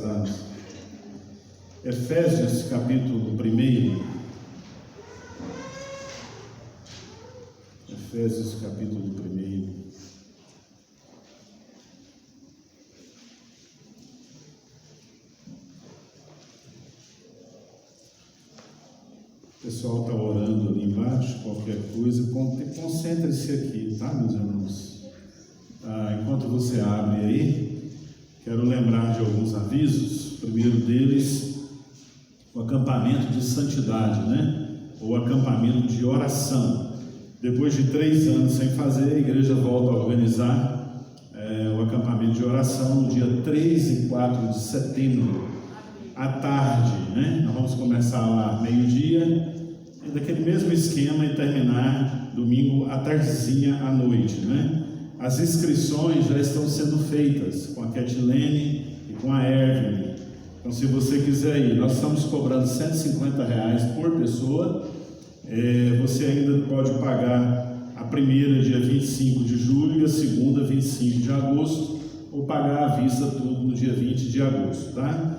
anos. Efésios capítulo 1. Efésios capítulo 1. O pessoal está orando ali embaixo, qualquer coisa, concentre-se aqui, tá, meus irmãos? Enquanto você abre aí, quero lembrar de alguns avisos. O primeiro deles, o acampamento de santidade, né? Ou acampamento de oração. Depois de 3 anos sem fazer, a igreja volta a organizar o acampamento de oração no dia 3 e 4 de setembro, à tarde, né? Nós vamos começar lá meio-dia, e daquele mesmo esquema, e terminar domingo à tardezinha à noite, né? As inscrições já estão sendo feitas com a Ketilene e com a Erwin. Então, se você quiser ir, nós estamos cobrando R$150 por pessoa. Você ainda pode pagar a primeira dia 25 de julho e a segunda 25 de agosto, ou pagar à vista tudo no dia 20 de agosto, tá?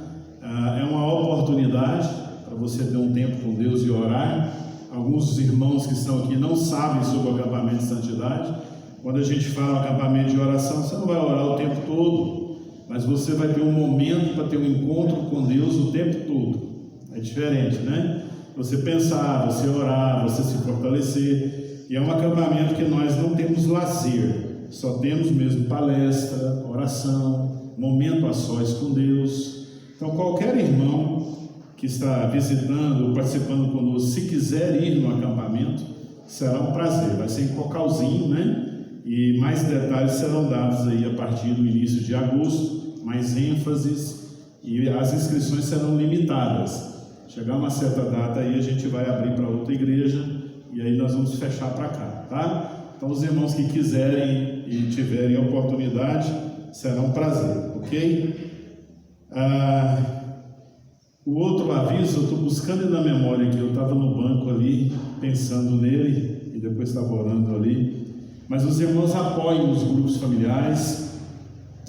É uma oportunidade para você ter um tempo com Deus e orar. Alguns dos irmãos que estão aqui não sabem sobre o acampamento de santidade. Quando a gente fala acampamento de oração, você não vai orar o tempo todo, mas você vai ter um momento para ter um encontro com Deus o tempo todo. É diferente, né? Você pensar, você orar, você se fortalecer. E é um acampamento que nós não temos lazer, só temos mesmo palestra, oração, momento a sós com Deus. Então, qualquer irmão que está visitando ou participando conosco, se quiser ir no acampamento, será um prazer. Vai ser em Cocalzinho, né? E mais detalhes serão dados aí a partir do início de agosto, mais ênfases, e as inscrições serão limitadas. Chegar uma certa data aí, a gente vai abrir para outra igreja, e aí nós vamos fechar para cá, tá? Então, os irmãos que quiserem e tiverem a oportunidade, será um prazer, ok? O outro aviso, eu estou buscando na memória aqui, eu estava no banco ali, pensando nele, e depois estava orando ali, mas os irmãos apoiem os grupos familiares,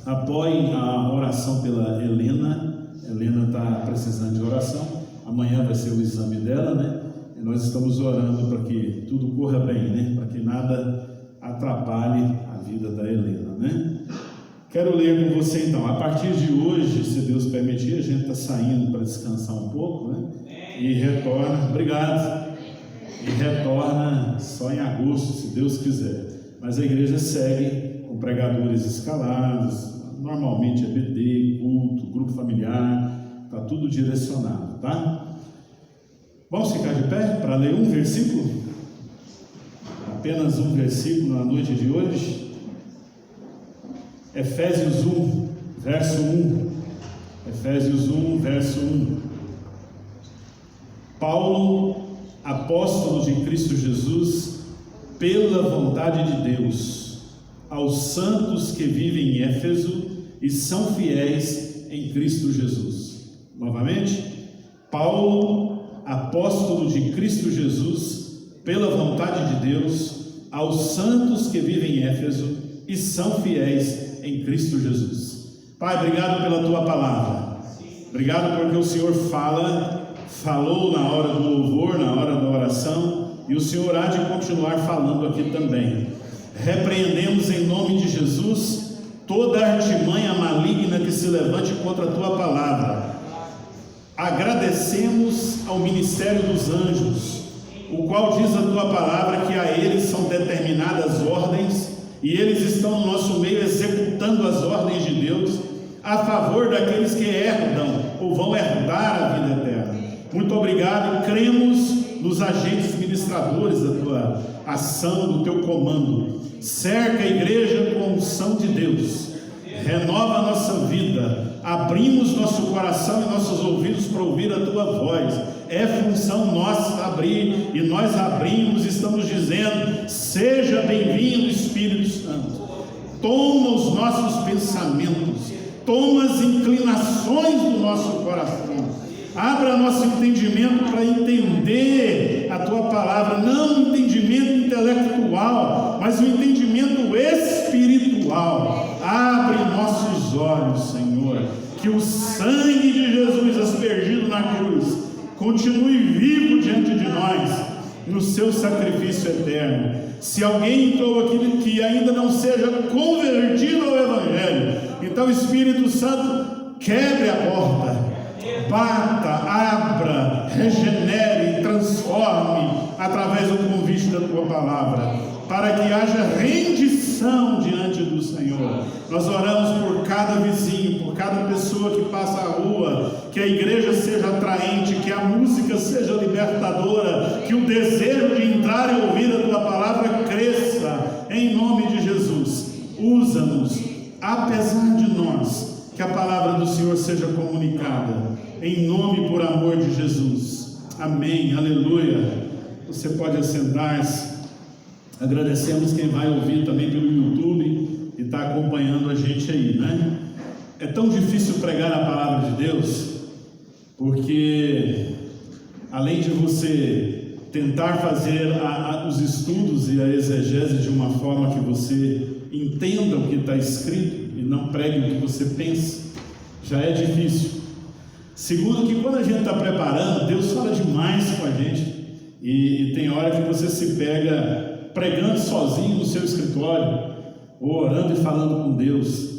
apoiem a oração pela Helena. Helena está precisando de oração, amanhã vai ser o exame dela, né? E nós estamos orando para que tudo corra bem, né? Para que nada atrapalhe a vida da Helena, né? Quero ler com você então. A partir de hoje, se Deus permitir, a gente está saindo para descansar um pouco, né? E retorna, obrigado, e retorna só em agosto, se Deus quiser. Mas a igreja segue com pregadores escalados, normalmente EBD, culto, grupo familiar, está tudo direcionado, tá? Vamos ficar de pé para ler um versículo? Apenas um versículo na noite de hoje. Efésios 1, verso 1. Efésios 1, verso 1. Paulo, apóstolo de Cristo Jesus, pela vontade de Deus, aos santos que vivem em Éfeso e são fiéis em Cristo Jesus. Novamente, Paulo, apóstolo de Cristo Jesus, pela vontade de Deus, aos santos que vivem em Éfeso e são fiéis em Cristo Jesus. Pai, obrigado pela tua palavra. Obrigado porque o Senhor falou na hora do louvor, na hora da oração, e o Senhor há de continuar falando aqui também. Repreendemos em nome de Jesus toda artimanha maligna que se levante contra a tua palavra. Agradecemos ao ministério dos anjos, o qual diz a tua palavra que a eles são determinadas ordens, e eles estão no nosso meio executando as ordens de Deus a favor daqueles que herdam ou vão herdar a vida eterna. Muito obrigado, cremos nos agentes ministradores da tua ação, do teu comando. Cerca a igreja com a unção de Deus, renova a nossa vida, abrimos nosso coração e nossos ouvidos para ouvir a tua voz. É função nossa abrir, e nós abrimos, estamos dizendo: seja bem-vindo, Espírito Santo. Toma os nossos pensamentos, toma as inclinações do nosso coração, abra nosso entendimento para entender a tua palavra, não um entendimento intelectual, mas um entendimento espiritual. Abre nossos olhos, Senhor, que o sangue de Jesus aspergido na cruz continue vivo diante de nós no seu sacrifício eterno. Se alguém entrou aqui que ainda não seja convertido ao Evangelho, então o Espírito Santo quebre a porta, bata, abra, regenere, transforme através do convite da tua palavra, para que haja rendição diante do Senhor. Nós oramos por cada vizinho, por cada pessoa que passa a rua, que a igreja seja atraente, que a música seja libertadora, que o desejo de entrar e ouvir a tua palavra cresça, em nome de Jesus. Usa-nos, apesar de nós, que a palavra do Senhor seja comunicada, em nome e por amor de Jesus. Amém, aleluia. Você pode assentar-se. Agradecemos quem vai ouvir também pelo YouTube e está acompanhando a gente aí, né? É tão difícil pregar a palavra de Deus, porque além de você tentar fazer os estudos e a exegese de uma forma que você entenda o que está escrito e não pregue o que você pensa, já é difícil. Segundo, que quando a gente está preparando, Deus fala demais com a gente, e tem hora que você se pega pregando sozinho no seu escritório, ou orando e falando com Deus.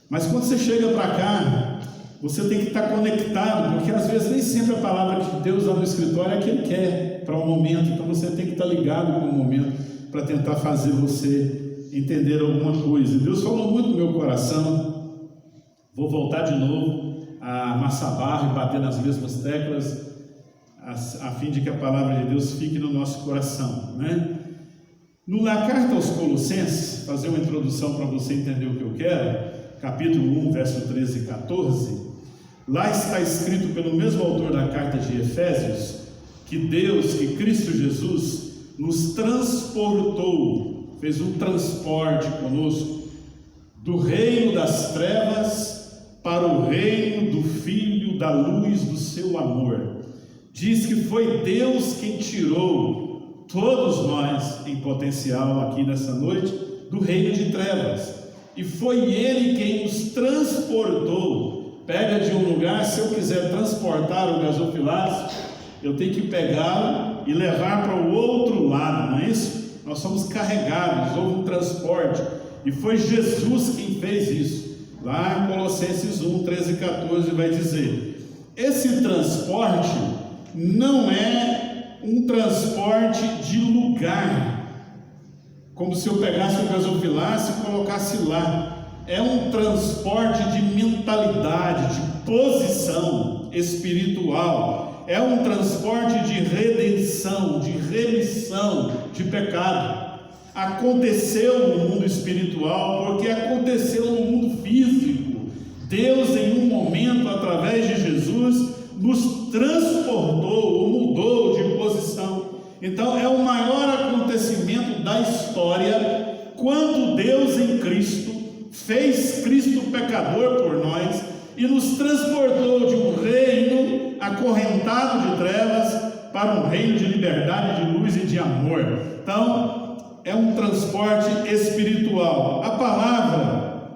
Mas quando você chega para cá, você tem que estar conectado, porque às vezes nem sempre a palavra que Deus dá no escritório é a que Ele quer para o momento. Então você tem que estar ligado com o momento para tentar fazer você entender alguma coisa. Deus falou muito no meu coração. Vou voltar de novo a amassar barro e bater nas mesmas teclas, a fim de que a palavra de Deus fique no nosso coração, né? Na carta aos Colossenses, fazer uma introdução para você entender o que eu quero, capítulo 1, verso 13 e 14, lá está escrito pelo mesmo autor da carta de Efésios, que Deus, que Cristo Jesus, nos transportou, fez um transporte conosco, do reino das trevas para o reino do Filho da luz do seu amor. Diz que foi Deus quem tirou todos nós, em potencial aqui nessa noite, do reino de trevas, e foi Ele quem nos transportou. Pega de um lugar, se eu quiser transportar o gasofilácio, eu tenho que pegá-lo e levar para o outro lado, não é isso? Nós somos carregados, houve um transporte, e foi Jesus quem fez isso. Lá em Colossenses 1, 13 e 14 vai dizer: esse transporte não é um transporte de lugar, como se eu pegasse o gasofilácio e colocasse lá. É um transporte de mentalidade, de posição espiritual. É um transporte de redenção, de remissão de pecado. Aconteceu no mundo espiritual porque aconteceu no mundo físico. Deus, em um momento, através de Jesus, nos transportou ou mudou de posição. Então é o maior acontecimento da história, quando Deus em Cristo fez Cristo pecador por nós e nos transportou de um reino acorrentado de trevas para um reino de liberdade, de luz e de amor. Então é um transporte espiritual. A palavra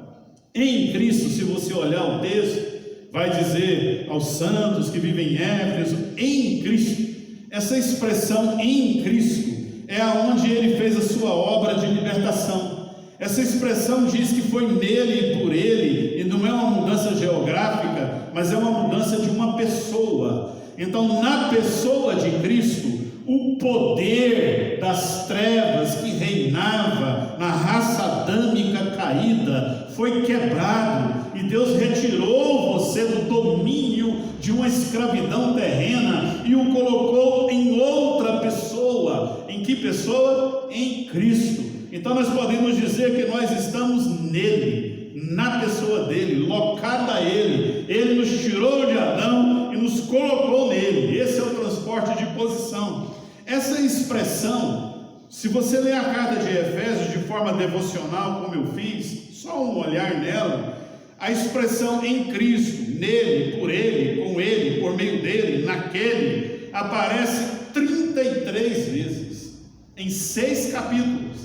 em Cristo, se você olhar o texto, vai dizer aos santos que vivem em Éfeso, em Cristo. Essa expressão em Cristo é aonde Ele fez a sua obra de libertação. Essa expressão diz que foi nele e por Ele, e não é uma mudança geográfica, mas é uma mudança de uma pessoa. Então, na pessoa de Cristo, o poder das trevas que reinava na raça adâmica caída foi quebrado, e Deus retirou você do domínio de uma escravidão terrena e o colocou em outra pessoa. Em que pessoa? Em Cristo. Então nós podemos dizer que nós estamos nele, na pessoa dele, locada a ele. Ele nos tirou de Adão e nos colocou nele. Esse é o transporte de posição. Essa expressão, se você ler a carta de Efésios de forma devocional, como eu fiz, só um olhar nela, a expressão em Cristo, nele, por ele, com ele, por meio dele, naquele, aparece 33 vezes, em 6 capítulos.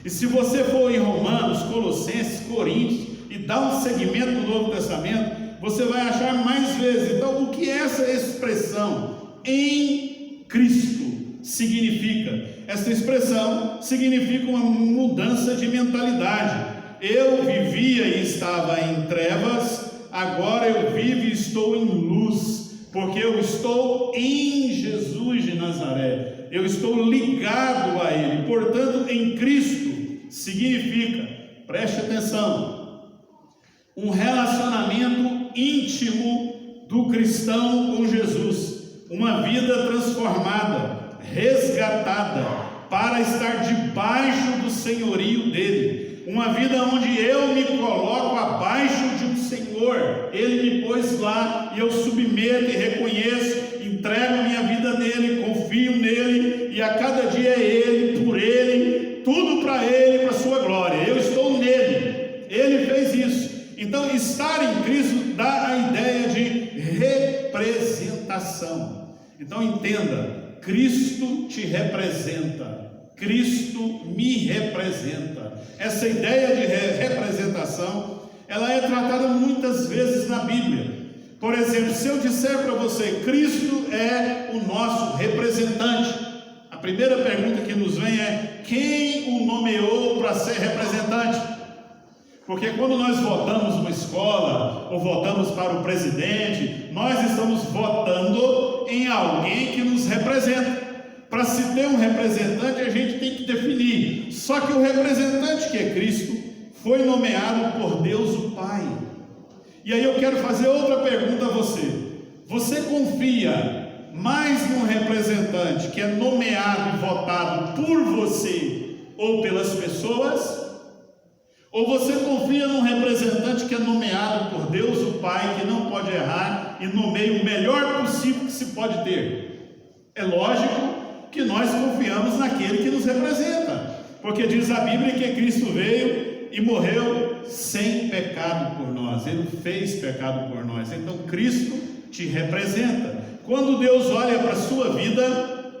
E se você for em Romanos, Colossenses, Coríntios, e dar um segmento do Novo Testamento, você vai achar mais vezes. Então, o que essa expressão em Cristo significa? Essa expressão significa uma mudança de mentalidade. Eu vivia e estava em trevas, agora eu vivo e estou em luz, porque eu estou em Jesus de Nazaré, eu estou ligado a Ele. Portanto, em Cristo significa, preste atenção, um relacionamento íntimo do cristão com Jesus, uma vida transformada, resgatada, para estar debaixo do senhorio dele, uma vida onde eu me coloco abaixo de um Senhor. Ele me pôs lá e eu submeto e reconheço, entrego minha vida nele, confio nele, e a cada dia é Ele, por Ele, tudo para Ele, para a sua glória. Eu estou nele, Ele fez isso. Então, estar em Cristo dá a ideia de representação. Então, entenda, Cristo te representa, Cristo me representa. Essa ideia de representação, ela é tratada muitas vezes na Bíblia. Por exemplo, se eu disser para você, Cristo é o nosso representante, a primeira pergunta que nos vem é: quem o nomeou para ser representante? Porque quando nós votamos uma escola, ou votamos para o presidente, nós estamos votando em alguém que nos representa. Para se ter um representante, a gente tem que definir. Só que o representante, que é Cristo, foi nomeado por Deus o Pai. E aí eu quero fazer outra pergunta a você. Você confia mais num representante que é nomeado e votado por você ou pelas pessoas? Ou você confia num representante que é nomeado por Deus o Pai, que não pode errar, e nomeia o melhor possível que se pode ter? É lógico que nós confiamos naquele que nos representa, porque diz a Bíblia que Cristo veio e morreu sem pecado por nós, Ele fez pecado por nós. Então Cristo te representa. Quando Deus olha para a sua vida,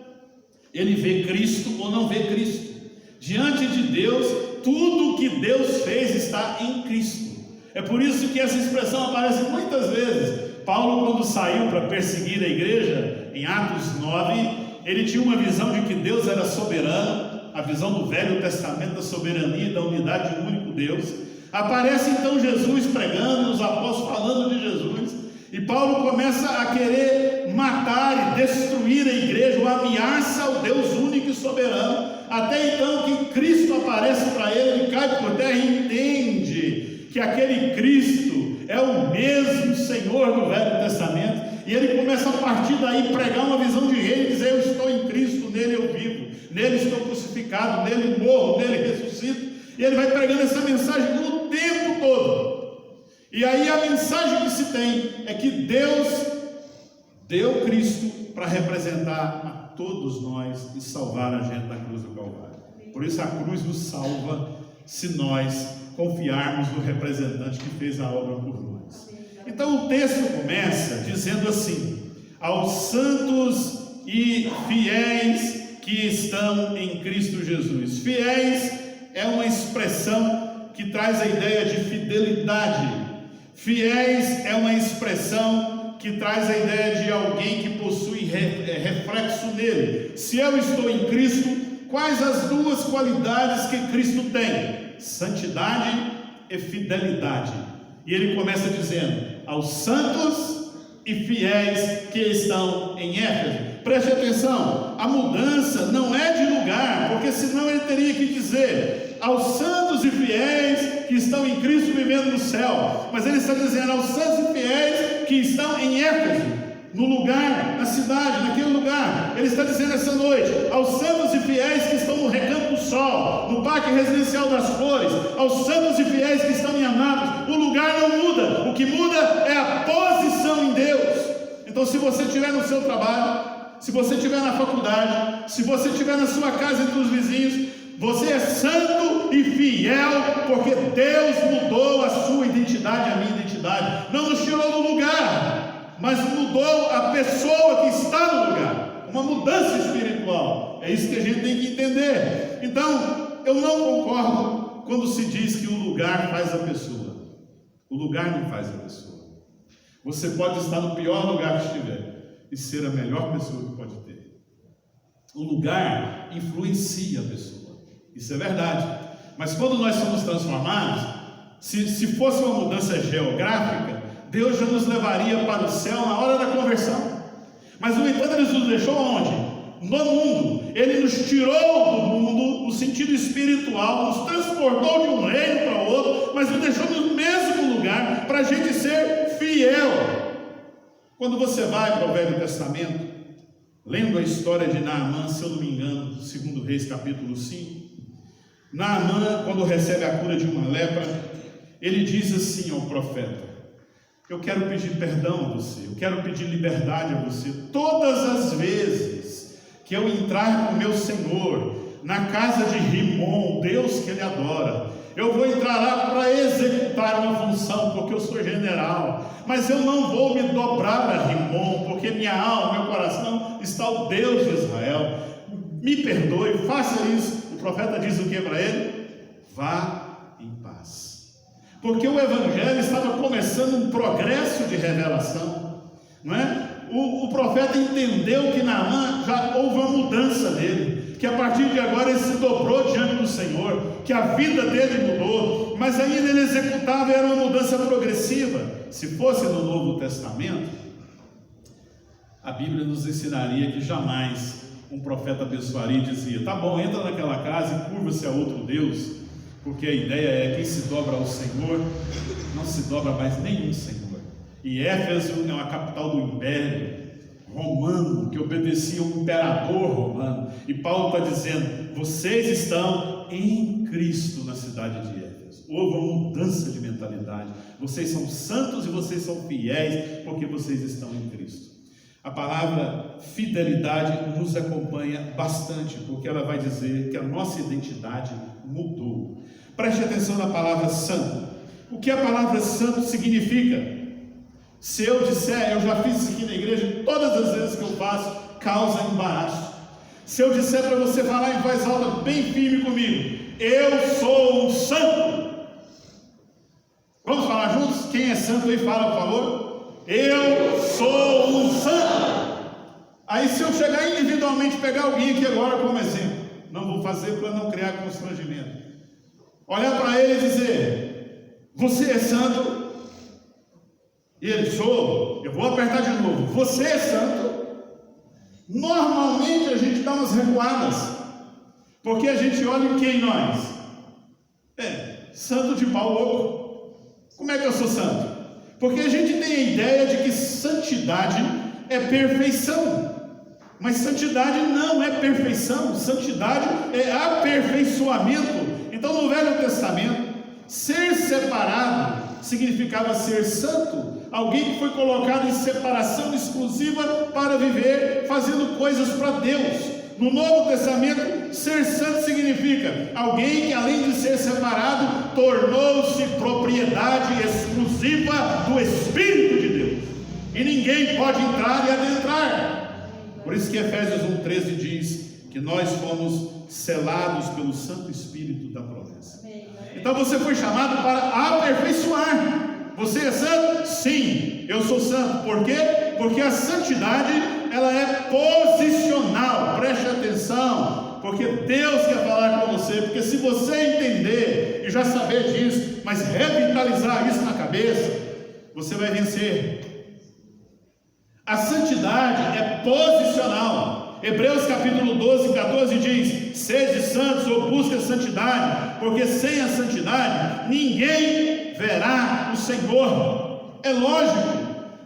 Ele vê Cristo ou não vê Cristo. Diante de Deus, tudo que Deus fez está em Cristo. É por isso que essa expressão aparece muitas vezes. Paulo, quando saiu para perseguir a igreja, em Atos 9, ele tinha uma visão de que Deus era soberano, a visão do Velho Testamento da soberania e da unidade de um único Deus. Aparece então Jesus pregando, os apóstolos falando de Jesus, e Paulo começa a querer matar e destruir a igreja, uma ameaça ao Deus único e soberano. Até então que Cristo aparece para ele, ele cai por terra e entende que aquele Cristo é o mesmo Senhor do Velho Testamento. E ele começa a partir daí pregar uma visão de reino, dizer: eu estou em Cristo, nele eu vivo, nele estou crucificado, nele morro, nele ressuscito. E ele vai pregando essa mensagem o tempo todo. E aí a mensagem que se tem é que Deus deu Cristo para representar a todos nós e salvar a gente da cruz do Calvário. Por isso a cruz nos salva, se nós confiarmos no representante que fez a obra por nós. Então o texto começa dizendo assim: aos santos e fiéis que estão em Cristo Jesus. Fiéis é uma expressão que traz a ideia de fidelidade. Fiéis é uma expressão que traz a ideia de alguém que possui reflexo nele. Se eu estou em Cristo, quais as duas qualidades que Cristo tem? Santidade e fidelidade. E ele começa dizendo: aos santos e fiéis que estão em Éfeso. Preste atenção, a mudança não é de lugar, porque senão ele teria que dizer aos santos e fiéis que estão em Cristo vivendo no céu. Mas ele está dizendo aos santos e fiéis que estão em Éfeso, no lugar, na cidade, naquele lugar. Ele está dizendo essa noite aos santos e fiéis que estão no Recanto do Sol, no Parque Residencial das Flores, aos santos e fiéis que estão em Anápolis. O lugar não muda, o que muda é a posição em Deus. Então, se você estiver no seu trabalho, se você estiver na faculdade, se você estiver na sua casa entre os vizinhos, você é santo e fiel, porque Deus mudou a sua identidade, a minha identidade. Não nos tirou do lugar, mas mudou a pessoa que está no lugar. Uma mudança espiritual. É isso que a gente tem que entender. Então, eu não concordo quando se diz que o lugar faz a pessoa. O lugar não faz a pessoa. Você pode estar no pior lugar que estiver e ser a melhor pessoa que pode ter. O lugar influencia a pessoa, isso é verdade. Mas quando nós somos transformados, se fosse uma mudança geográfica, Deus já nos levaria para o céu na hora da conversão. Mas no entanto Ele nos deixou onde? No mundo. Ele nos tirou do mundo no sentido espiritual, nos transportou de um reino para outro, mas nos deixou no mesmo lugar para a gente ser fiel. Quando você vai para o Velho Testamento, lendo a história de Naamã, se eu não me engano, 2 Reis capítulo 5, Naamã, quando recebe a cura de uma lepra, ele diz assim ao profeta: eu quero pedir perdão a você, eu quero pedir liberdade a você. Todas as vezes que eu entrar com meu Senhor na casa de Rimon, Deus que ele adora, eu vou entrar lá para executar uma função, porque eu sou general, mas eu não vou me dobrar a Rimon, porque minha alma, meu coração está ao Deus de Israel. Me perdoe, faça isso. O profeta diz o que para ele? Vá em paz. Porque o Evangelho estava começando um progresso de revelação, não é? O profeta entendeu que Naamã já houve uma mudança nele, que a partir de agora ele se dobrou diante do Senhor, que a vida dele mudou, mas ainda ele executava, era uma mudança progressiva. Se fosse no Novo Testamento, a Bíblia nos ensinaria que jamais um profeta abençoaria e dizia: tá bom, entra naquela casa e curva-se a outro Deus, porque a ideia é: quem se dobra ao Senhor, não se dobra mais nenhum Senhor. E Éfeso é uma capital do Império Romano, que obedecia ao imperador romano, e Paulo está dizendo: vocês estão em Cristo na cidade de Éfeso. Houve uma mudança de mentalidade, vocês são santos e vocês são fiéis, porque vocês estão em Cristo. A palavra fidelidade nos acompanha bastante, porque ela vai dizer que a nossa identidade mudou. Preste atenção na palavra santo. O que a palavra santo significa? Se eu disser, eu já fiz isso aqui na igreja, todas as vezes que eu faço, causa embaraço. Se eu disser para você falar em voz alta, bem firme comigo: eu sou um santo. Vamos falar juntos? Quem é santo aí, fala, por favor. Eu sou um santo. Aí se eu chegar individualmente, pegar alguém aqui agora como exemplo, não vou fazer para não criar constrangimento, olhar para ele e dizer: você é santo? E ele: sou. Eu vou apertar de novo: você é santo? Normalmente a gente dá umas recuadas, porque a gente olha em quem nós? Santo de pau louco. Como é que eu sou santo? Porque a gente tem a ideia de que santidade é perfeição, mas santidade não é perfeição, santidade é aperfeiçoamento. Então no Velho Testamento, ser separado significava ser santo, alguém que foi colocado em separação exclusiva para viver fazendo coisas para Deus. No Novo Testamento, ser santo significa alguém que, além de ser separado, tornou-se propriedade exclusiva do Espírito de Deus, e ninguém pode entrar e adentrar. Por isso que Efésios 1,13 diz que nós fomos selados pelo Santo Espírito da promessa. Então você foi chamado para aperfeiçoar. Você é santo? Sim, eu sou santo. Por quê? Porque a santidade, ela é posicional. Preste atenção, porque Deus quer falar com você. Porque se você entender e já saber disso, mas revitalizar isso na cabeça, você vai vencer. A santidade é posicional. Hebreus capítulo 12, 14 diz: sede santos, ou busca a santidade, porque sem a santidade ninguém verá o Senhor. É lógico,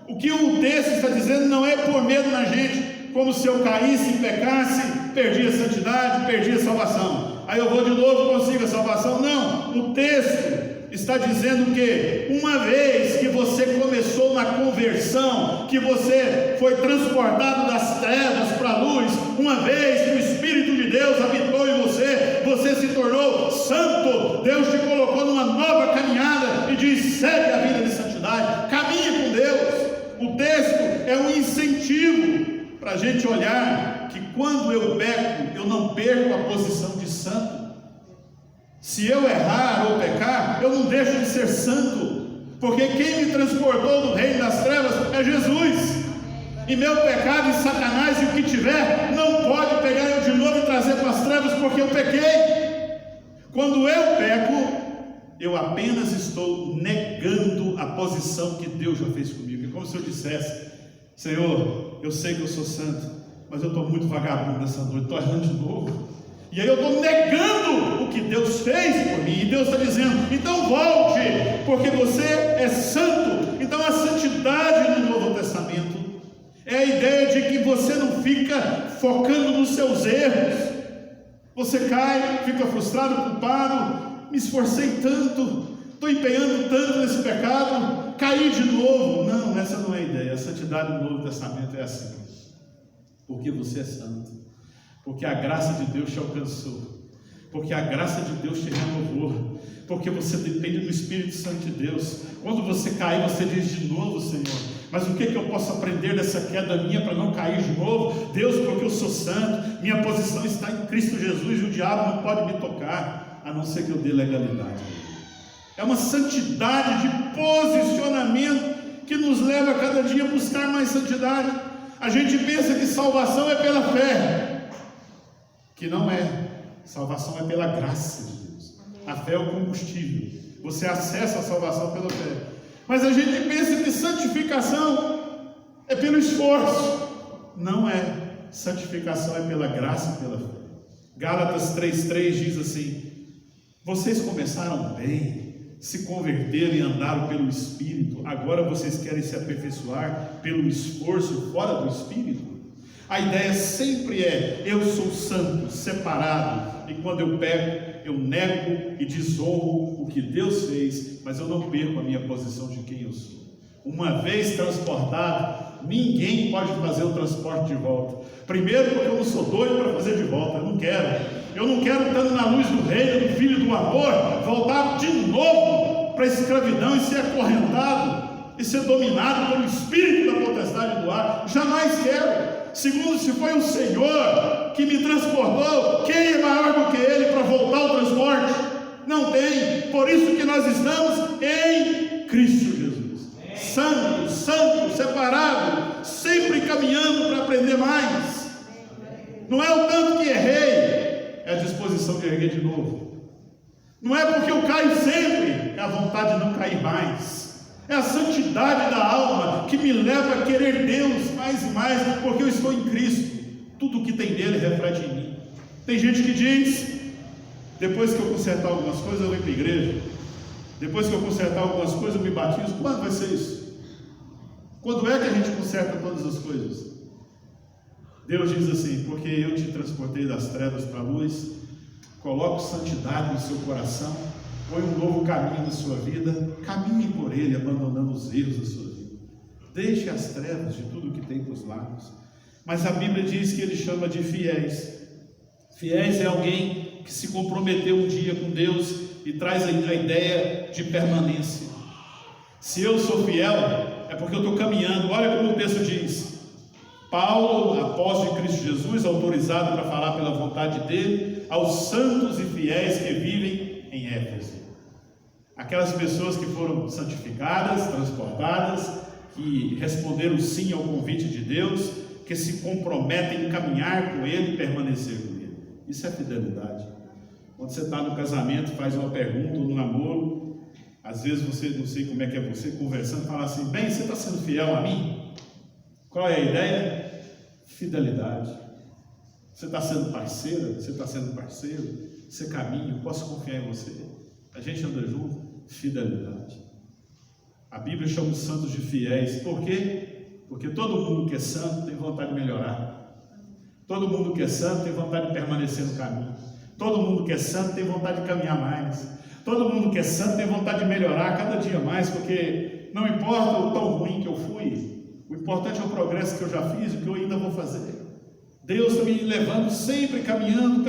o que o texto está dizendo não é por medo na gente, como se eu caísse e pecasse, perdi a santidade, perdi a salvação, aí eu vou de novo e consigo a salvação. Não, o texto está dizendo que uma vez que você começou na conversão, que você foi transportado das trevas para a luz, uma vez que o Espírito de Deus habitou em você, você se tornou santo. Deus te colocou numa nova caminhada e diz: segue a vida de santidade, caminhe com Deus. O texto é um incentivo para a gente olhar que quando eu peco, eu não perco a posição de santo. Se eu errar ou pecar, eu não deixo de ser santo. porque quem me transportou do reino das trevas é Jesus. E meu pecado e Satanás e o que tiver não pode pegar eu de novo e trazer para as trevas, porque eu pequei. Quando eu peco, eu apenas estou negando a posição que Deus já fez comigo. É como se eu dissesse: Senhor, eu sei que eu sou santo, mas eu estou muito vagabundo nessa noite, estou errando de novo. E aí eu estou negando o que Deus fez por mim. E Deus está dizendo: então volte, porque você é santo. Então a santidade no Novo Testamento é a ideia de que você não fica focando nos seus erros. Você cai, fica frustrado, culpado: me esforcei tanto, estou empenhando tanto nesse pecado, caí de novo. Não, essa não é a ideia. A santidade no Novo Testamento é assim: porque você é santo, porque a graça de Deus te alcançou, porque a graça de Deus te renovou, porque você depende do Espírito Santo de Deus. Quando você cair, você diz de novo: Senhor, mas o que eu posso aprender dessa queda minha para não cair de novo? Deus, porque eu sou santo, minha posição está em Cristo Jesus e o diabo não pode me tocar, a não ser que eu dê legalidade. É uma santidade de posicionamento que nos leva a cada dia a buscar mais santidade. A gente pensa que salvação é pela fé, que não é. Salvação é pela graça de Deus. A fé é o combustível, você acessa a salvação pela fé. Mas a gente pensa que santificação é pelo esforço. Não é. Santificação é pela graça e pela fé. Gálatas 3,3 diz assim: vocês começaram bem, se converteram e andaram pelo Espírito, agora vocês querem se aperfeiçoar pelo esforço fora do Espírito? A ideia sempre é: eu sou santo, separado, e quando eu peco, eu nego e desonro o que Deus fez, mas eu não perco a minha posição de quem eu sou. Uma vez transportado, ninguém pode fazer o transporte de volta. Primeiro, porque eu não sou doido para fazer de volta, eu não quero, estando na luz do reino, do Filho do amor, voltar de novo para a escravidão e ser acorrentado e ser dominado pelo espírito da potestade do ar. Jamais quero. Segundo, se foi o Senhor que me transportou, quem é maior do que Ele para voltar ao transporte? Não tem. Por isso que nós estamos em Cristo Jesus, santo, separado, sempre caminhando para aprender mais. Não é o tanto que errei, é a disposição de erguer de novo. Não é porque eu caio sempre, é a vontade de não cair mais. É a santidade da alma que me leva a querer Deus mais e mais, porque eu estou em Cristo. Tudo que tem dele reflete em mim. Tem gente que diz: depois que eu consertar algumas coisas eu venho para a igreja, depois que eu consertar algumas coisas eu me batizo. Quando vai ser isso? Quando é que a gente conserta todas as coisas? Deus diz assim: porque eu te transportei das trevas para a luz, coloco santidade no seu coração, põe um novo caminho na sua vida, caminhe por ele, abandonando os erros da sua vida. Deixe as trevas de tudo que tem para os lados. Mas a Bíblia diz que ele chama de fiéis. Fiéis é alguém que se comprometeu um dia com Deus e traz a ideia de permanência. Se eu sou fiel, é porque eu estou caminhando. Olha como o texto diz: Paulo, apóstolo de Cristo Jesus, autorizado para falar pela vontade dele, aos santos e fiéis que vivem em Éfeso. Aquelas pessoas que foram santificadas, transportadas, que responderam sim ao convite de Deus, que se comprometem em caminhar com Ele e permanecer com Ele. Isso é fidelidade. Quando você está no casamento, faz uma pergunta, ou no namoro, às vezes você, não sei como é que é você, conversando, fala assim: bem, você está sendo fiel a mim? Qual é a ideia? Fidelidade. Você está sendo parceira? Você está sendo parceiro? Você caminha? Posso confiar em você? A gente anda junto? Fidelidade. A Bíblia chama os santos de fiéis. Por quê? Porque todo mundo que é santo tem vontade de melhorar. Todo mundo que é santo tem vontade de permanecer no caminho. Todo mundo que é santo tem vontade de caminhar mais. Todo mundo que é santo tem vontade de melhorar cada dia mais, porque não importa o tão ruim que eu fui, o importante é o progresso que eu já fiz e o que eu ainda vou fazer. Deus está me levando sempre caminhando.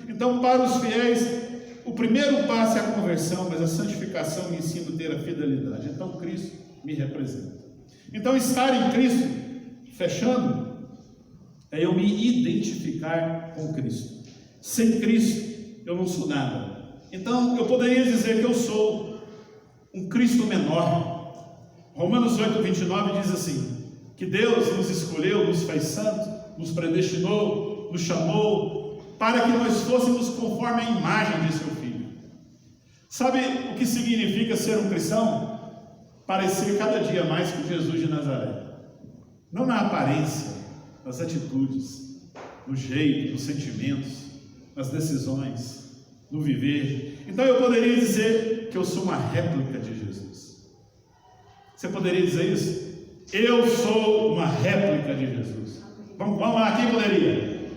Então, para os fiéis, o primeiro passo é a conversão, mas a santificação me ensina a ter a fidelidade. Então, Cristo me representa. Então, estar em Cristo, fechando, é eu me identificar com Cristo. Sem Cristo, eu não sou nada. Então, eu poderia dizer que eu sou um Cristo menor. Romanos 8:29 diz assim, que Deus nos escolheu, nos fez santos, nos predestinou, nos chamou, para que nós fôssemos conforme a imagem de seu Filho. Sabe o que significa ser um cristão? Parecer cada dia mais com Jesus de Nazaré. Não na aparência, nas atitudes, no jeito, nos sentimentos, nas decisões, no viver. Então eu poderia dizer que eu sou uma réplica de Jesus. Você poderia dizer isso? Eu sou uma réplica de Jesus. Vamos lá, quem poderia?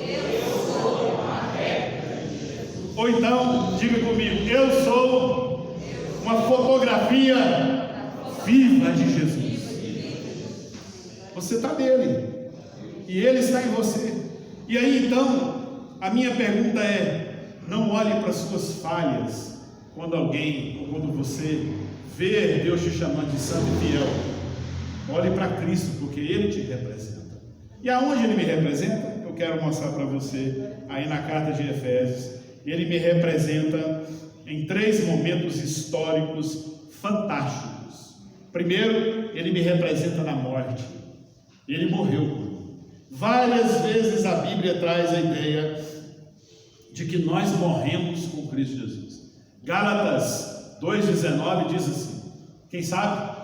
Eu sou uma réplica de Jesus. Ou então, diga comigo, eu sou uma fotografia viva de Jesus. Você está nele e ele está em você. E aí então, a minha pergunta é: não olhe para as suas falhas quando alguém, ou quando você vê Deus te chamando de santo e fiel. Olhe para Cristo, porque Ele te representa. E aonde Ele me representa? Eu quero mostrar para você aí na carta de Efésios. Ele me representa em 3 momentos históricos fantásticos. Primeiro, Ele me representa na morte. Ele morreu. Várias vezes a Bíblia traz a ideia de que nós morremos com Cristo Jesus. Gálatas 2,19 diz assim, quem sabe?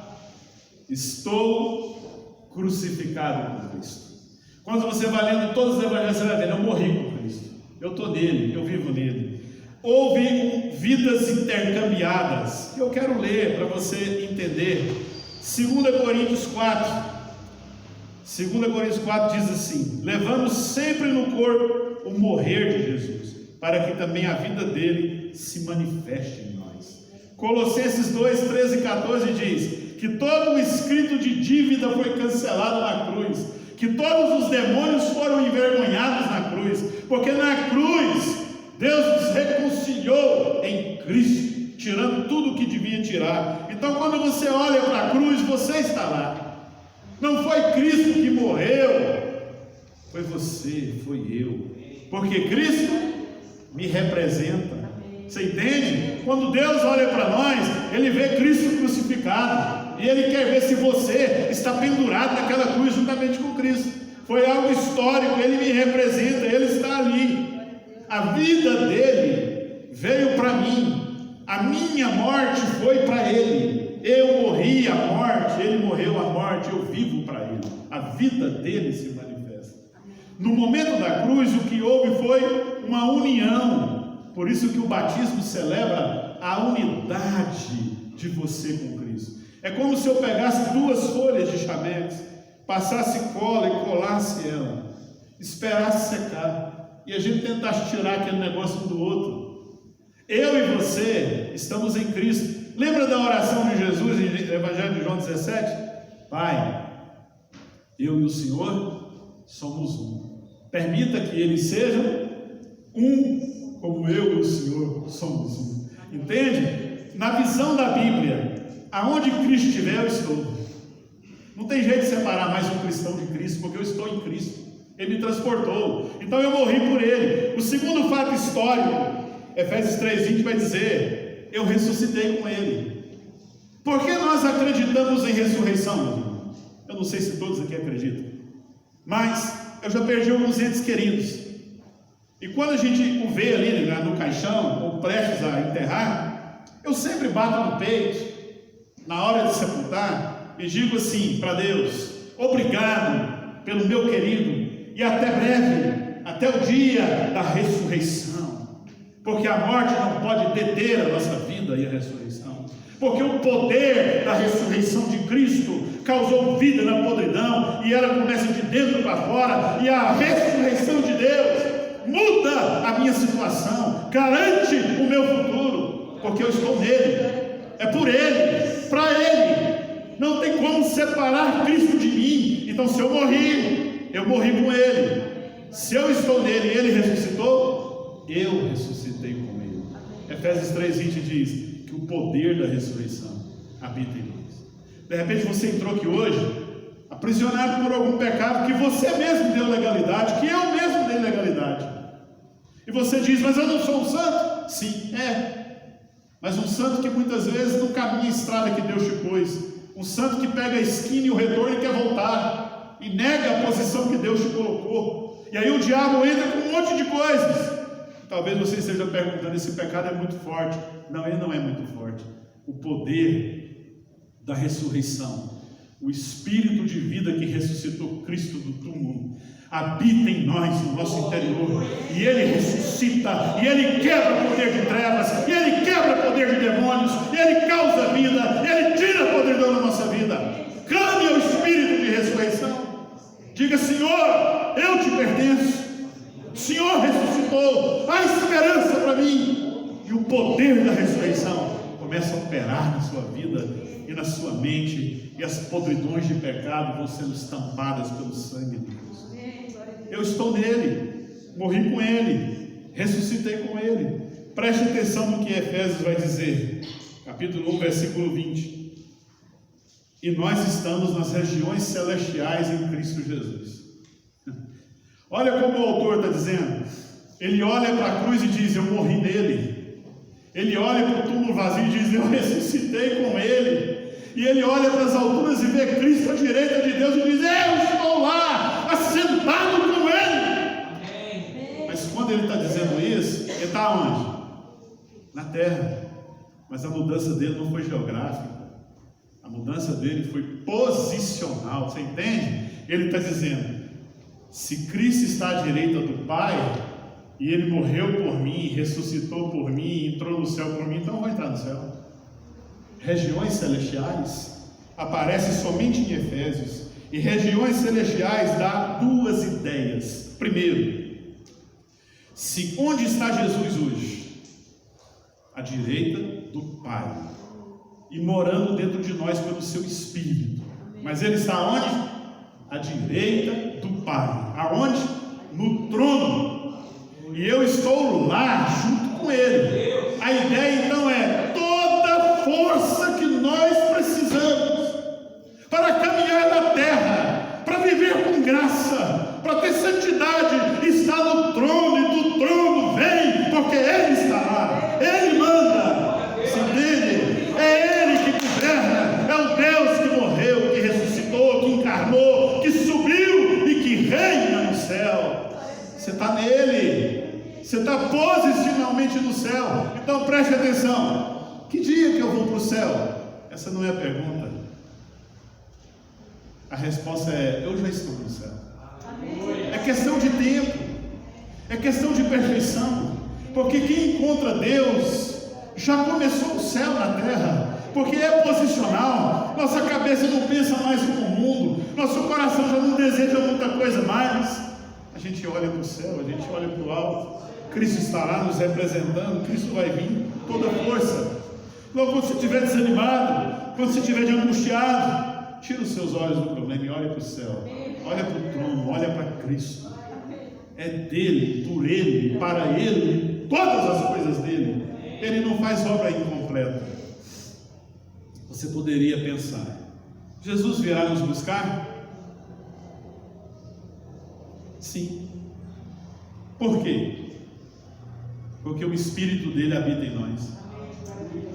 Estou crucificado com Cristo. Quando você vai lendo todos os evangelhos, você vai ver, eu morri com Cristo. Eu estou nele, eu vivo nele. Houve vidas intercambiadas, que eu quero ler para você entender. 2 Coríntios 4. 2 Coríntios 4 diz assim, levamos sempre no corpo o morrer de Jesus, para que também a vida dele se manifeste em nós. Colossenses 2, 13 e 14 diz que todo o escrito de dívida foi cancelado na cruz, que todos os demônios foram envergonhados na cruz, porque na cruz Deus nos reconciliou em Cristo, tirando tudo o que devia tirar. Então quando você olha para a cruz, você está lá. Não foi Cristo que morreu, foi você, foi eu, porque Cristo me representa. Você entende? Quando Deus olha para nós, Ele vê Cristo crucificado, e Ele quer ver se você está pendurado naquela cruz juntamente com Cristo. Foi algo histórico, Ele me representa, Ele está ali. A vida dele veio para mim, a minha morte foi para Ele. Eu morri a morte, Ele morreu a morte, eu vivo para Ele. A vida dele se manifesta. No momento da cruz, o que houve foi uma união. Por isso que o batismo celebra a unidade de você com Cristo. É como se eu pegasse 2 folhas de chamex, passasse cola e colasse ela, esperasse secar, e a gente tentasse tirar aquele negócio um do outro. Eu e você estamos em Cristo. Lembra da oração de Jesus em Evangelho de João 17? Pai, eu e o Senhor somos um. Permita que eles sejam um, como eu e o Senhor somos um. Entende? Na visão da Bíblia, aonde Cristo estiver, eu estou. Não tem jeito de separar mais um cristão de Cristo, porque eu estou em Cristo. Ele me transportou. Então eu morri por Ele. O segundo fato histórico, Efésios 3:20 vai dizer, eu ressuscitei com Ele. Por que nós acreditamos em ressurreição, meu irmão? Eu não sei se todos aqui acreditam, mas eu já perdi alguns entes queridos, e quando a gente o vê ali no caixão, ou prestes a enterrar, eu sempre bato no peito, na hora de sepultar, e digo assim para Deus, obrigado pelo meu querido, e até breve, até o dia da ressurreição, porque a morte não pode deter a nossa vida e a ressurreição, porque o poder da ressurreição de Cristo causou vida na podridão, e ela começa de dentro para fora, e a ressurreição de Deus muda a minha situação, garante o meu futuro, porque eu estou nele, é por Ele, para Ele, não tem como separar Cristo de mim. Então se eu morri com Ele, se eu estou nele e Ele ressuscitou, eu ressuscitei com Ele. Efésios 3:20 diz que o poder da ressurreição habita em nós. De repente você entrou aqui hoje aprisionado por algum pecado que você mesmo deu legalidade, que eu mesmo dei legalidade, e você diz, mas eu não sou um santo. Sim, é, mas um santo que muitas vezes não caminha a estrada que Deus te pôs, um santo que pega a esquina e o retorno e quer voltar, e nega a posição que Deus te colocou, e aí o diabo entra com um monte de coisas. Talvez você esteja perguntando, esse pecado é muito forte. Não, ele não é muito forte. O poder da ressurreição, o Espírito de vida que ressuscitou Cristo do túmulo, habita em nós, no nosso interior, e Ele ressuscita, e Ele quebra o poder de trevas, e Ele quebra o poder de demônios, e Ele causa vida, e Ele tira a podridão da nossa vida. Clame ao Espírito de ressurreição, diga: Senhor, eu te pertenço, o Senhor ressuscitou, há esperança para mim, e o poder da ressurreição começa a operar na sua vida e na sua mente, e as podridões de pecado vão sendo estampadas pelo sangue de Deus. Eu estou nele, morri com ele, ressuscitei com ele. Preste atenção no que Efésios vai dizer, capítulo 1, versículo 20. E nós estamos nas regiões celestiais em Cristo Jesus. Olha como o autor está dizendo. Ele olha para a cruz e diz: eu morri nele. Ele olha para o túmulo vazio e diz: eu ressuscitei com ele. E ele olha para as alturas e vê Cristo à direita de Deus e diz: eu estou lá, assentado com ele. Mas quando ele está dizendo isso, ele está onde? Na terra. Mas a mudança dele não foi geográfica, a mudança dele foi posicional. Você entende? Ele está dizendo: se Cristo está à direita do Pai, e Ele morreu por mim, ressuscitou por mim, entrou no céu por mim, então eu vou entrar no céu. Regiões celestiais aparece somente em Efésios, e regiões celestiais dá duas ideias. Primeiro, se onde está Jesus hoje? À direita do Pai, e morando dentro de nós pelo seu Espírito. Mas Ele está onde? À direita do Pai. Aonde? No trono. E eu estou lá junto com Ele. A ideia então é: toda força que nós precisamos para caminhar na terra, para viver com graça, para ter santidade, está no trono, e do trono vem, porque Ele está lá, Ele manda. Se entende? É Ele que governa, é o Deus que morreu, que ressuscitou, que encarnou, que subiu e que reina no céu. Você está nele, você está posicionalmente no céu. Então preste atenção: que dia que eu vou para o céu? Essa não é a pergunta. A resposta é: eu já estou no céu. É questão de tempo, é questão de perfeição, porque quem encontra Deus já começou o céu na terra, porque é posicional. Nossa cabeça não pensa mais como o mundo, nosso coração já não deseja muita coisa mais. A gente olha para o céu, a gente olha para o alto, Cristo está lá nos representando, Cristo vai vir, toda força. Logo, quando você estiver desanimado, quando você estiver angustiado, tira os seus olhos do problema e olha para o céu, olha para o trono, olha para Cristo. É dele, por ele, para ele, todas as coisas dele. Ele não faz obra incompleta. Você poderia pensar: Jesus virá nos buscar? Sim. Por quê? Porque o Espírito dele habita em nós.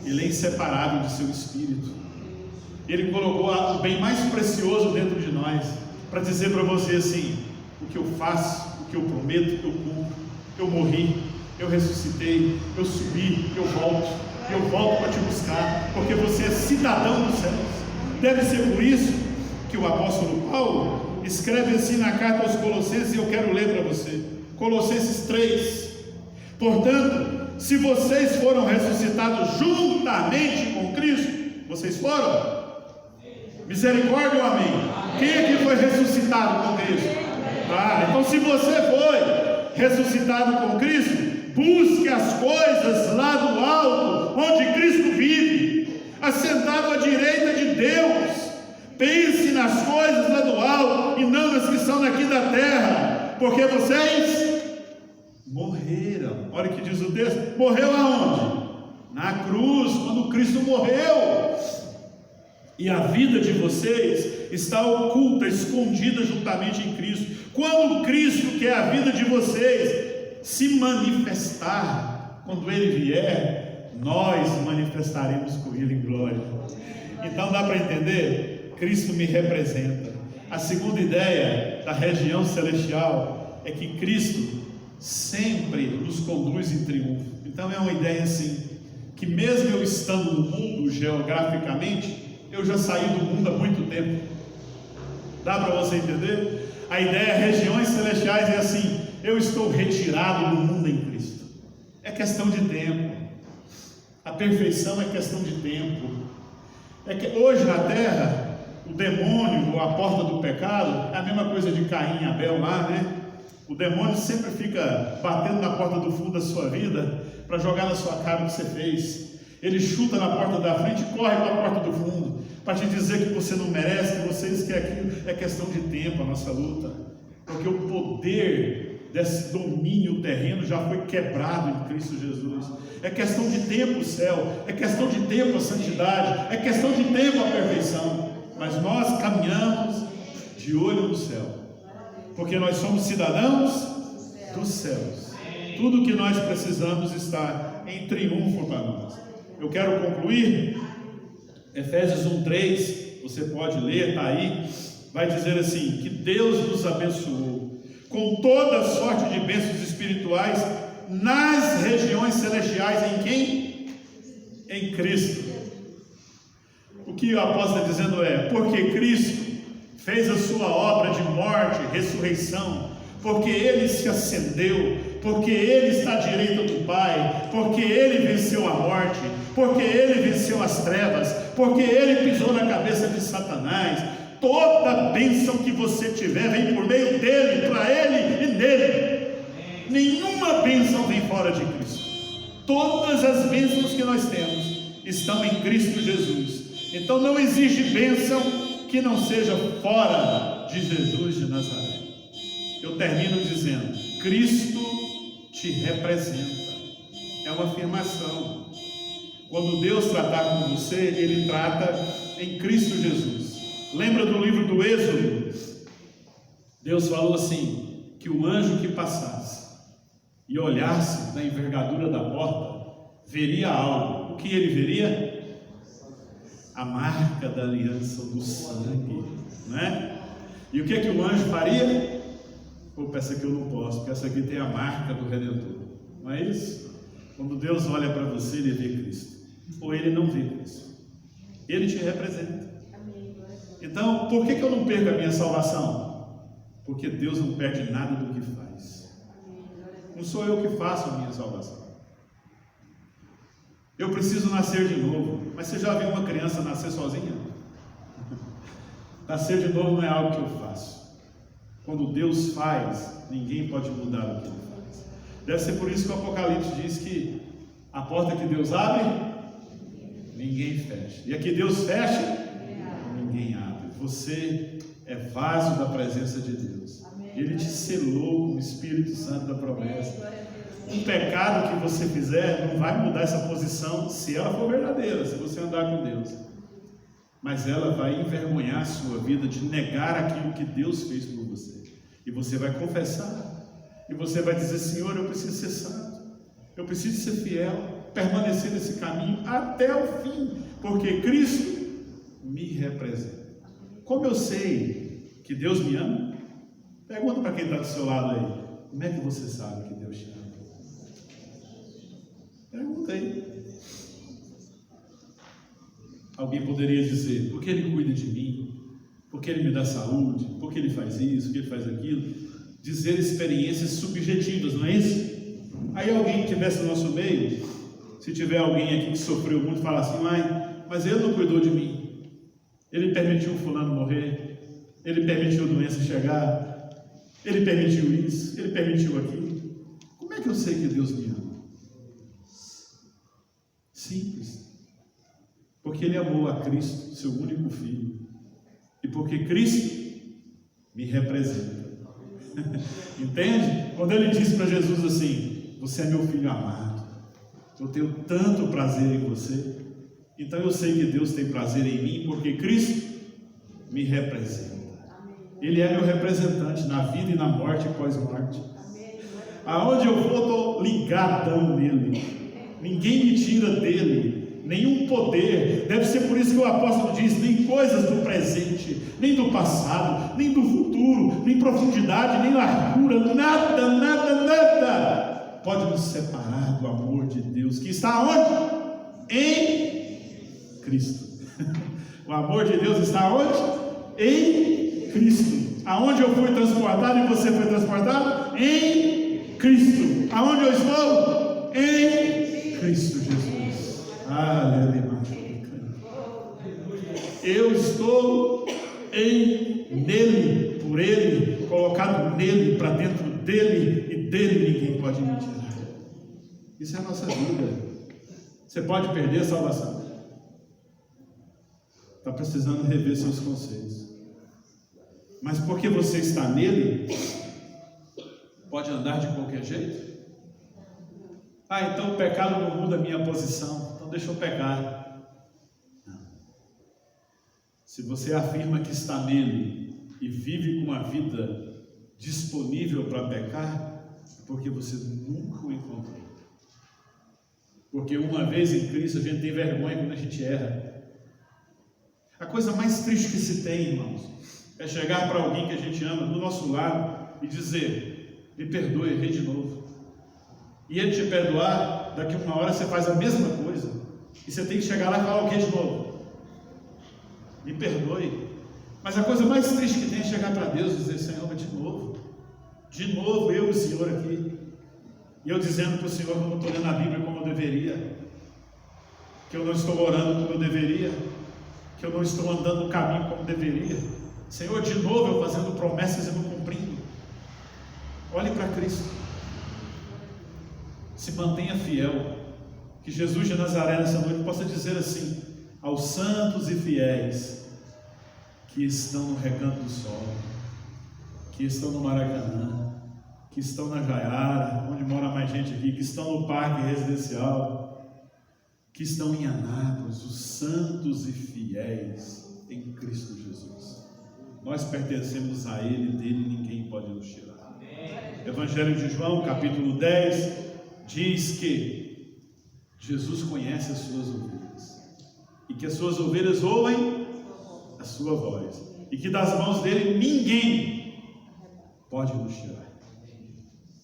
Ele é inseparável de seu Espírito. Ele colocou o bem mais precioso dentro de nós, para dizer para você assim: o que eu faço, o que eu prometo, eu cumpro. Eu morri, eu ressuscitei, eu subi, eu volto para te buscar, porque você é cidadão dos céus. Deve ser por isso que o apóstolo Paulo escreve assim na carta aos Colossenses, e eu quero ler para você, Colossenses 3: portanto, se vocês foram ressuscitados juntamente com Cristo, vocês foram? Misericórdia ou amém? Quem aqui foi ressuscitado com Cristo? Então se você foi ressuscitado com Cristo, busque as coisas lá do alto, onde Cristo vive, assentado à direita de Deus. Pense nas coisas lá do alto e não nas que são daqui da terra, porque vocês morreram. Olha o que diz o texto: morreu aonde? Na cruz, quando Cristo morreu. E a vida de vocês está oculta, escondida juntamente em Cristo. Quando Cristo, que é a vida de vocês, se manifestar, quando Ele vier, nós manifestaremos com Ele em glória. Então dá para entender? Cristo me representa. A segunda ideia da região celestial é que Cristo sempre nos conduz em triunfo. Então é uma ideia assim, que mesmo eu estando no mundo geograficamente, eu já saí do mundo há muito tempo. Dá para você entender? A ideia regiões celestiais é assim, eu estou retirado do mundo em Cristo. É questão de tempo. A perfeição é questão de tempo. É que hoje na terra, o demônio, ou a porta do pecado, é a mesma coisa de Caim e Abel lá, né? O demônio sempre fica batendo na porta do fundo da sua vida para jogar na sua cara o que você fez. Ele chuta na porta da frente e corre para a porta do fundo para te dizer que você não merece, que você isso, que aquilo. É questão de tempo a nossa luta, porque o poder desse domínio terreno já foi quebrado em Cristo Jesus. É questão de tempo o céu, é questão de tempo a santidade, é questão de tempo a perfeição. Mas nós caminhamos de olho no céu, porque nós somos cidadãos dos céus. Tudo que nós precisamos está em triunfo para nós. Eu quero concluir. Efésios 1:3, você pode ler, está aí. Vai dizer assim: que Deus nos abençoou com toda sorte de bênçãos espirituais nas regiões celestiais. Em quem? Em Cristo. O que o apóstolo está dizendo é: porque Cristo fez a sua obra de morte, ressurreição, porque Ele se acendeu, porque Ele está à direita do Pai, porque Ele venceu a morte, porque Ele venceu as trevas, porque Ele pisou na cabeça de Satanás. Toda bênção que você tiver vem por meio dEle, para Ele e nele. Nenhuma bênção vem fora de Cristo. Todas as bênçãos que nós temos estão em Cristo Jesus. Então não existe bênção que não seja fora de Jesus de Nazaré. Eu termino dizendo: Cristo te representa. É uma afirmação. Quando Deus tratar com você, Ele trata em Cristo Jesus. Lembra do livro do Êxodo? Deus falou assim, que o anjo que passasse e olhasse na envergadura da porta, veria algo. O que ele veria? A marca da aliança do sangue, né? E o que é que o anjo faria? Pô, essa aqui eu não posso, porque essa aqui tem a marca do Redentor. Não é isso? Quando Deus olha para você, Ele vê Cristo. Ou Ele não vê Cristo. Ele te representa. Então, por que eu não perco a minha salvação? Porque Deus não perde nada do que faz. Não sou eu que faço a minha salvação. Eu preciso nascer de novo. Mas você já viu uma criança nascer sozinha? Nascer de novo não é algo que eu faço. Quando Deus faz, ninguém pode mudar o que Ele faz. Deve ser por isso que o Apocalipse diz que a porta que Deus abre, ninguém fecha. E a que Deus fecha, ninguém abre. Você é vaso da presença de Deus. Ele te selou com o Espírito Santo da promessa. Um pecado que você fizer não vai mudar essa posição, se ela for verdadeira, se você andar com Deus. Mas ela vai envergonhar a sua vida de negar aquilo que Deus fez por você. E você vai confessar. E você vai dizer: Senhor, eu preciso ser santo. Eu preciso ser fiel, permanecer nesse caminho até o fim, porque Cristo me representa. Como eu sei que Deus me ama? Pergunta para quem está do seu lado aí: como é que você sabe que Deus te ama? Pergunta aí. Alguém poderia dizer: porque Ele cuida de mim, porque Ele me dá saúde, porque Ele faz isso, porque Ele faz aquilo. Dizer experiências subjetivas, não é isso? Aí alguém que estivesse no nosso meio, se tiver alguém aqui que sofreu muito, fala assim: mas Ele não cuidou de mim. Ele permitiu o fulano morrer, Ele permitiu a doença chegar, Ele permitiu isso, Ele permitiu aquilo. Como é que eu sei que Deus me ama? Simples. Porque Ele amou a Cristo, seu único Filho. E porque Cristo me representa. Entende? Quando Ele disse para Jesus assim: você é meu Filho amado, eu tenho tanto prazer em você. Então eu sei que Deus tem prazer em mim, porque Cristo me representa. Ele é meu representante na vida e na morte e pós-morte. Aonde eu vou, eu estou ligadão nele. ninguém me tira dele, nenhum poder. Deve ser por isso que o apóstolo diz: nem coisas do presente, nem do passado, nem do futuro, nem profundidade, nem largura, nada pode nos separar do amor de Deus, que está onde? Em Cristo. O amor de Deus está onde? Em Cristo. Aonde eu fui transportado e você foi transportado? Em Cristo. Aonde eu estou? Em Cristo Jesus. Aleluia. Eu estou nele, por ele, colocado nele, para dentro dele, e dele ninguém pode me tirar. Isso é a nossa vida. Você pode perder a salvação. Está precisando rever seus conceitos. Mas porque você está nele, pode andar de qualquer jeito? Então o pecado não muda a minha posição, então deixa eu pecar. Não. Se você afirma que está nele e vive com uma vida disponível para pecar, é porque você nunca o encontrou. Porque uma vez em Cristo a gente tem vergonha quando a gente erra. A coisa mais triste que se tem, irmãos, é chegar para alguém que a gente ama do nosso lado e dizer: me perdoe, errei de novo. E ele te perdoar, daqui uma hora você faz a mesma coisa, e você tem que chegar lá e falar o que de novo? Me perdoe. Mas a coisa mais triste que tem é chegar para Deus e dizer: Senhor, de novo eu e o Senhor aqui, e eu dizendo para o Senhor que eu não estou lendo a Bíblia como eu deveria, que eu não estou orando como eu deveria, que eu não estou andando no caminho como deveria. Senhor, de novo eu fazendo promessas e não cumprindo. Olhe para Cristo, se mantenha fiel, que Jesus de Nazaré nessa noite possa dizer assim aos santos e fiéis que estão no Recanto do Sol, que estão no Maracanã, que estão na Jaiara, onde mora mais gente aqui, que estão no Parque Residencial, que estão em Anápolis, os santos e fiéis em Cristo Jesus. Nós pertencemos a Ele, dele ninguém pode nos tirar. Amém. Evangelho de João, capítulo 10, diz que Jesus conhece as suas ovelhas, e que as suas ovelhas ouvem a sua voz, e que das mãos dele ninguém pode nos tirar.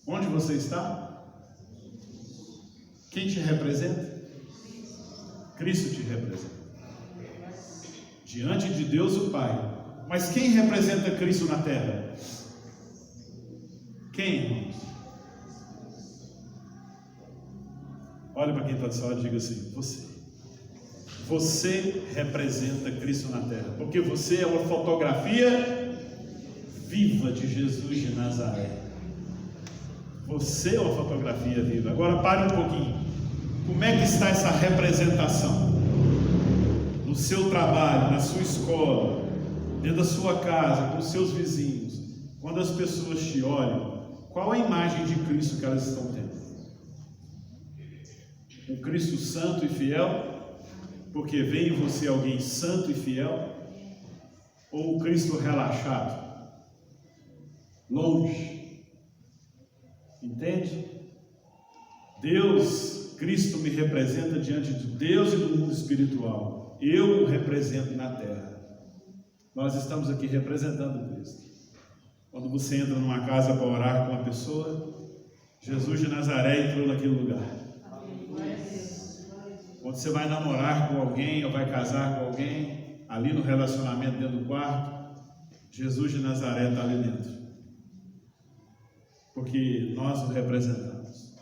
Onde você está? Quem te representa? Cristo te representa diante de Deus o Pai. Mas quem representa Cristo na terra? Quem, irmãos? Olha para quem está do seu lado e diga assim: você representa Cristo na terra, porque você é uma fotografia viva de Jesus de Nazaré. Você é uma fotografia viva. Agora pare um pouquinho. Como é que está essa representação? No seu trabalho, na sua escola, dentro da sua casa, com os seus vizinhos. Quando as pessoas te olham, qual a imagem de Cristo que elas estão tendo? Um Cristo santo e fiel? Porque vê em você alguém santo e fiel? Ou um Cristo relaxado? Longe? Entende? Cristo me representa diante de Deus e do mundo espiritual. Eu o represento na terra. Nós estamos aqui representando Cristo. Quando você entra numa casa para orar com uma pessoa, Jesus de Nazaré entrou naquele lugar. Quando você vai namorar com alguém ou vai casar com alguém, ali no relacionamento dentro do quarto, Jesus de Nazaré está ali dentro. Porque nós o representamos.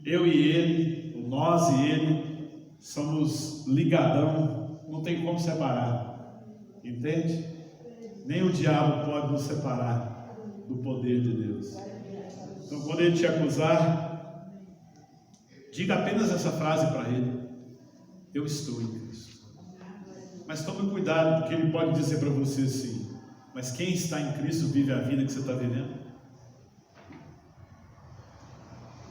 Eu e ele, o nós e ele, somos ligadão, não tem como separar. Entende? Nem o diabo pode nos separar do poder de Deus. Então, quando ele te acusar, diga apenas essa frase para ele: eu estou em Cristo. Mas tome cuidado, porque ele pode dizer para você assim: mas quem está em Cristo vive a vida que você está vivendo?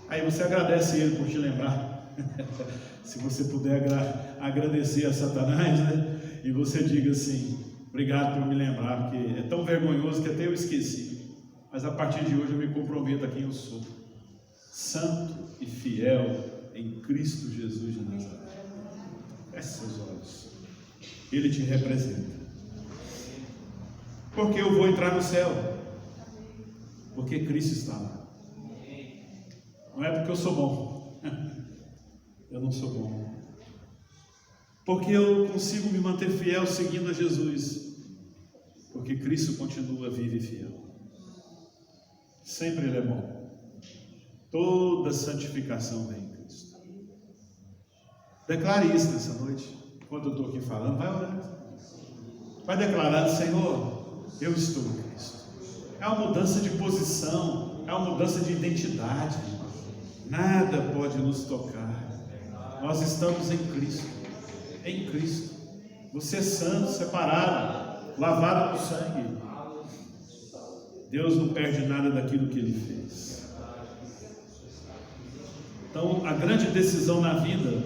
Aí você agradece ele por te lembrar. Se você puder agradecer a Satanás, né? E você diga assim: obrigado por me lembrar, porque é tão vergonhoso que até eu esqueci. Mas a partir de hoje eu me comprometo a quem eu sou: santo e fiel em Cristo Jesus de Nazaré. Feche seus olhos. Ele te representa. Porque eu vou entrar no céu. Porque Cristo está lá. Não é porque eu sou bom. Eu não sou bom. Porque eu consigo me manter fiel seguindo a Jesus. Porque Cristo continua vivo e fiel. Sempre Ele é bom. Toda santificação vem em Cristo. Declare isso nessa noite. Enquanto eu estou aqui falando, vai orando. Vai declarando: Senhor, eu estou em Cristo. É uma mudança de posição, é uma mudança de identidade. Nada pode nos tocar. Nós estamos em Cristo. Em Cristo. Você é santo, separado, lavado por sangue. Deus não perde nada daquilo que Ele fez. Então, a grande decisão na vida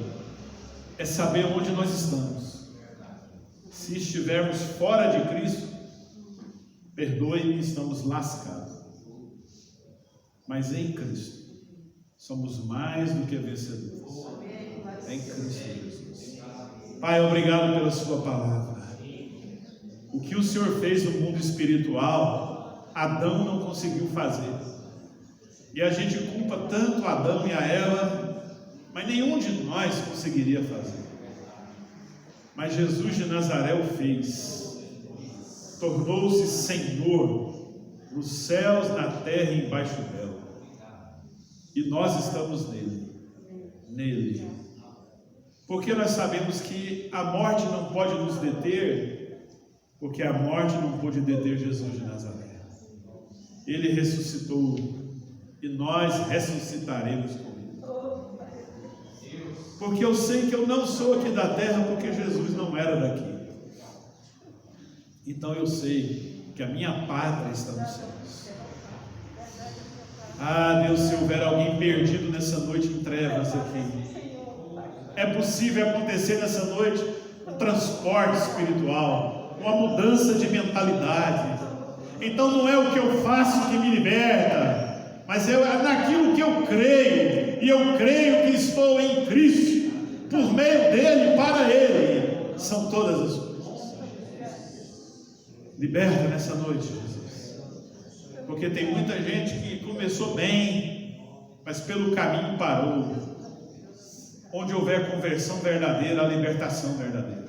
é saber onde nós estamos. Se estivermos fora de Cristo, perdoe-me, estamos lascados. Mas em Cristo, somos mais do que vencedores. Em Cristo Jesus. Pai, obrigado pela sua palavra. O que o Senhor fez no mundo espiritual, Adão não conseguiu fazer. E a gente culpa tanto Adão e a Eva, mas nenhum de nós conseguiria fazer. Mas Jesus de Nazaré o fez. Tornou-se Senhor nos céus, na terra e embaixo dela. E nós estamos nele. Nele. Porque nós sabemos que a morte não pode nos deter, porque a morte não pôde deter Jesus de Nazaré. Ele ressuscitou e nós ressuscitaremos com Ele. Porque eu sei que eu não sou aqui da terra, porque Jesus não era daqui. Então eu sei que a minha pátria está nos céus. Ah, Deus, se houver alguém perdido nessa noite em trevas aqui, é possível acontecer nessa noite um transporte espiritual, uma mudança de mentalidade. Então não é o que eu faço que me liberta, mas é naquilo que eu creio, e eu creio que estou em Cristo, por meio dele, para ele, são todas as coisas. Liberta nessa noite, Jesus, porque tem muita gente que começou bem, mas pelo caminho parou. Onde houver conversão verdadeira, a libertação verdadeira.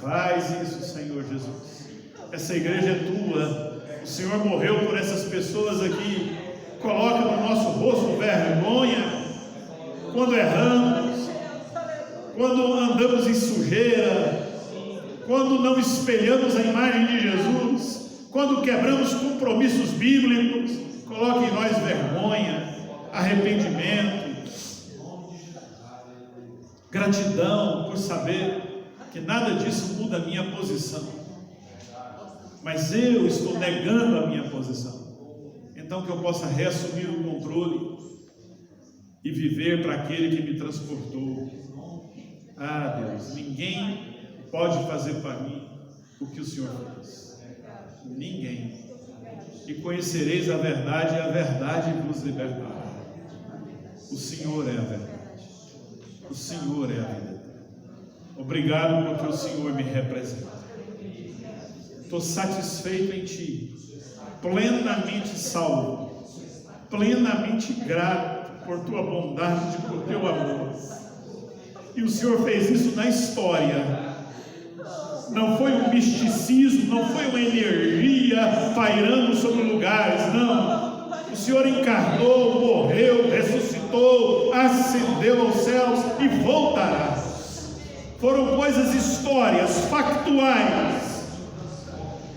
Faz isso, Senhor Jesus. Essa igreja é tua. O Senhor morreu por essas pessoas aqui. Coloca no nosso rosto vergonha quando erramos, quando andamos em sujeira, quando não espelhamos a imagem de Jesus, quando quebramos compromissos bíblicos. Coloque em nós vergonha, arrependimento, gratidão por saber que nada disso muda a minha posição, mas eu estou negando a minha posição. Então que eu possa reassumir o controle e viver para aquele que me transportou. Ah, Deus, ninguém pode fazer para mim o que o Senhor fez. Ninguém. E conhecereis a verdade, e a verdade vos libertará. O Senhor é a verdade. O Senhor é a vida. Obrigado porque o Senhor me representa. Estou satisfeito em Ti, plenamente salvo, plenamente grato por Tua bondade, por Teu amor. E o Senhor fez isso na história. Não foi um misticismo, não foi uma energia pairando sobre lugares, não. O Senhor encarnou, morreu, ressuscitou, ascendeu aos céus e voltará. Foram coisas histórias, factuais.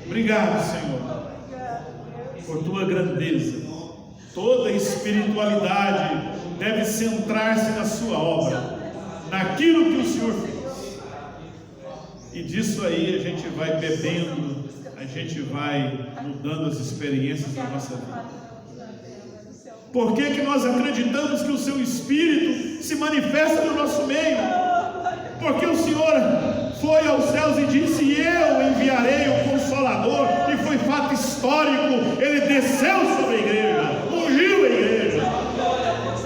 Obrigado, Senhor, por Tua grandeza. Toda espiritualidade deve centrar-se na Sua obra, naquilo que o Senhor fez. E disso aí a gente vai bebendo, a gente vai mudando as experiências da nossa vida. Por que nós acreditamos que o Seu Espírito se manifesta no nosso meio? Porque o Senhor foi aos céus e disse: eu enviarei o Consolador, e foi fato histórico. Ele desceu sobre a igreja, ungiu a igreja.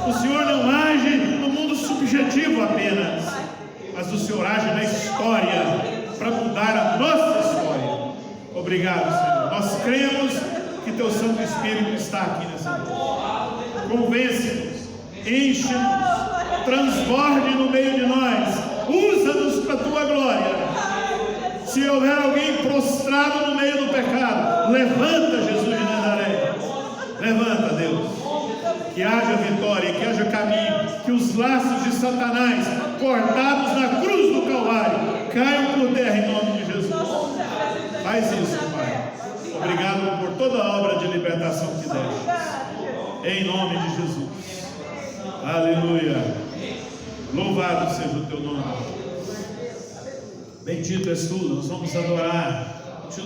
O Senhor não age no mundo Obrigado, Senhor. Nós cremos que Teu Santo Espírito está aqui nessa noite. Convence-nos, enche-nos, transborde no meio de nós, usa-nos para a Tua glória. Se houver alguém prostrado no meio do pecado, levanta, Jesus de Nazaré. Levanta, Deus. Que haja vitória, que haja caminho, que os laços de Satanás, cortados na cruz do Calvário, caiam por terra em nome de Jesus. Faz isso, Pai. Obrigado por toda a obra de libertação que deste. Em nome de Jesus. Aleluia. Louvado seja o Teu nome. Bendito és Tu. Nós vamos adorar